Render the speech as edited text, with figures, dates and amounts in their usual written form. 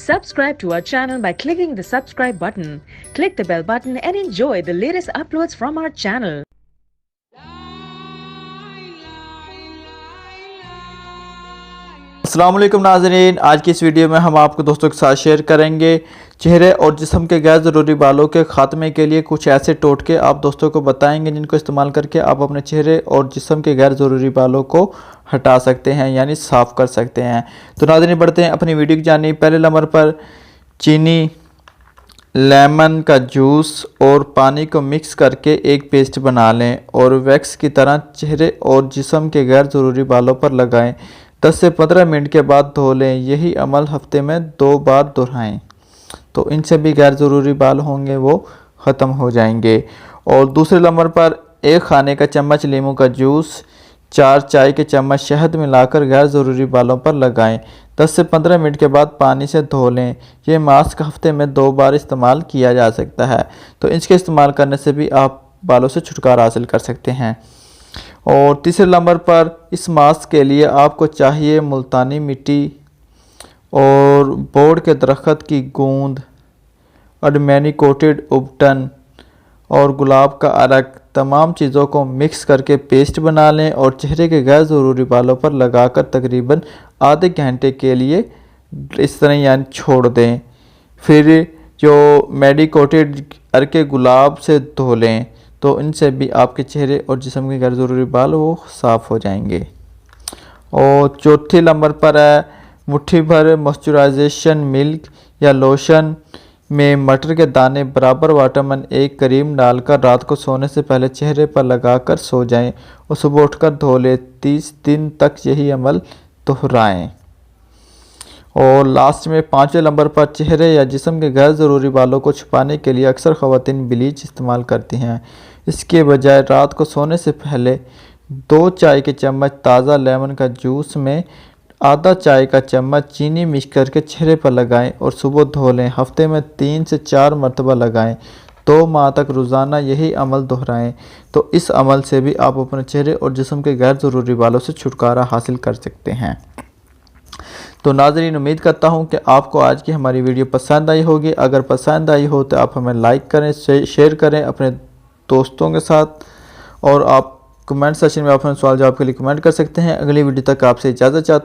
Subscribe to our channel by clicking the subscribe button. Click the bell button and enjoy the latest uploads from our channel. अस्सलाम वालेकुम नाज़रीन, आज की इस video में हम आपको दोस्तों के साथ शेयर करेंगे चेहरे और जिस्म के गैर ज़रूरी बालों के ख़ात्मे के लिए कुछ ऐसे टोटके आप दोस्तों को बताएंगे जिनको इस्तेमाल करके आप अपने चेहरे और जिस्म के गैर ज़रूरी बालों को हटा सकते हैं, यानी साफ़ कर सकते हैं। तो नाज़रीन बढ़ते हैं अपनी वीडियो की जानिब। पहले नंबर पर चीनी, लेमन का जूस और पानी को मिक्स करके एक पेस्ट बना लें और वैक्स की तरह चेहरे और जिस्म के गैर ज़रूरी बालों पर लगाएं। 10 से 15 मिनट के बाद धो लें। यही अमल हफ्ते में 2 बार दोहराएं, तो इनसे भी गैर ज़रूरी बाल होंगे वो ख़त्म हो जाएंगे। और दूसरे नंबर पर 1 खाने का चम्मच नींबू का जूस, 4 चाय के चम्मच शहद मिलाकर गैर ज़रूरी बालों पर लगाएं। 10 से 15 मिनट के बाद पानी से धो लें। ये मास्क हफ्ते में 2 बार इस्तेमाल किया जा सकता है, तो इसके इस्तेमाल करने से भी आप बालों से छुटकारा हासिल कर सकते हैं। और तीसरे नंबर पर इस मास्क के लिए आपको चाहिए मुल्तानी मिट्टी और बोर्ड के दरख्त की गूंद, अडमैनी कोटेड उबटन और गुलाब का अरक। तमाम चीज़ों को मिक्स करके पेस्ट बना लें और चेहरे के गैर ज़रूरी बालों पर लगाकर तकरीबन आधे घंटे के लिए इस तरह यानी छोड़ दें। फिर जो मेडिकोटेड अरके गुलाब से धो लें, तो इनसे भी आपके चेहरे और जिस्म के गैर ज़रूरी बाल वो साफ़ हो जाएंगे। और चौथे नंबर पर है मुट्ठी भर मॉइस्चराइजेशन मिल्क या लोशन में मटर के दाने बराबर वाटरमेलन एक क्रीम डालकर रात को सोने से पहले चेहरे पर लगाकर सो जाएं और सुबह उठकर धो लें। 30 दिन तक यही अमल दोहराएं। और लास्ट में 5वें नंबर पर चेहरे या जिस्म के गैर ज़रूरी बालों को छुपाने के लिए अक्सर ख़वातीन ब्लीच इस्तेमाल करती हैं। इसके बजाय रात को सोने से पहले 2 चाय के चम्मच ताज़ा लेमन का जूस में आधा चाय का चम्मच चीनी मिक्स करके चेहरे पर लगाएं और सुबह धो लें। हफ्ते में 3 से 4 मरतबा लगाएं। 2 माह तक रोज़ाना यही अमल दोहराएं, तो इस अमल से भी आप अपने चेहरे और जिस्म के गैर ज़रूरी बालों से छुटकारा हासिल कर सकते हैं। तो नाज़रीन, उम्मीद करता हूं कि आपको आज की हमारी वीडियो पसंद आई होगी। अगर पसंद आई हो तो आप हमें लाइक करें, शेयर करें अपने दोस्तों के साथ, और आप कमेंट सेक्शन में अपने सवाल जवाब के लिए कमेंट कर सकते हैं। अगली वीडियो तक आपसे इजाज़त चाहते हैं।